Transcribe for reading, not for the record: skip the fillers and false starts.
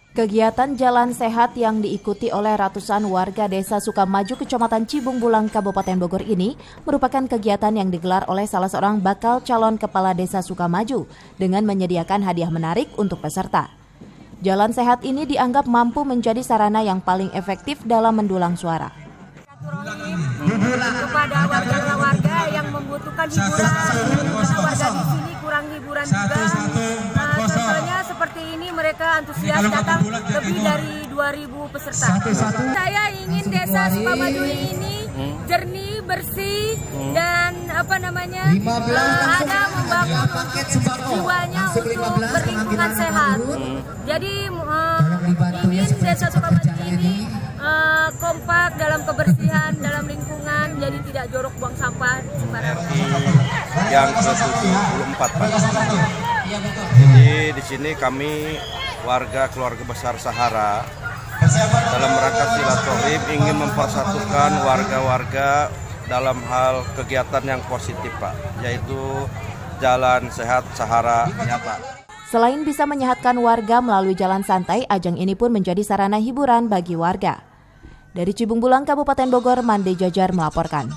Kegiatan Jalan Sehat yang diikuti oleh ratusan warga Desa Sukamaju, Kecamatan Cibung Bulang, Kabupaten Bogor ini merupakan kegiatan yang digelar oleh salah seorang bakal calon kepala Desa Sukamaju dengan menyediakan hadiah menarik untuk peserta. Jalan Sehat ini dianggap mampu menjadi sarana yang paling efektif dalam mendulang suara. Kepada warga-warga yang membutuhkan hiburan, karena warga di sini kurang hiburan juga. Contohnya seperti ini, mereka antusias datang lebih dari 2.000 peserta. Saya ingin Desa Sukamaju ini jernih, bersih, dan ada membangun jiwanya untuk berlingkungan sehat. Jadi ingin Desa Sukamaju ini kompak dalam kebersihan, dalam lingkungan, jadi tidak jorok buang sampah sembarangan. Yang ke-74, Pak. Jadi di sini kami warga keluarga besar Sahara dalam rangka silaturahim ingin mempersatukan warga-warga dalam hal kegiatan yang positif, Pak, yaitu Jalan Sehat Sahara Nyata. Selain bisa menyehatkan warga melalui jalan santai, ajang ini pun menjadi sarana hiburan bagi warga. Dari Cibung Bulang, Kabupaten Bogor, Mande Jajar melaporkan.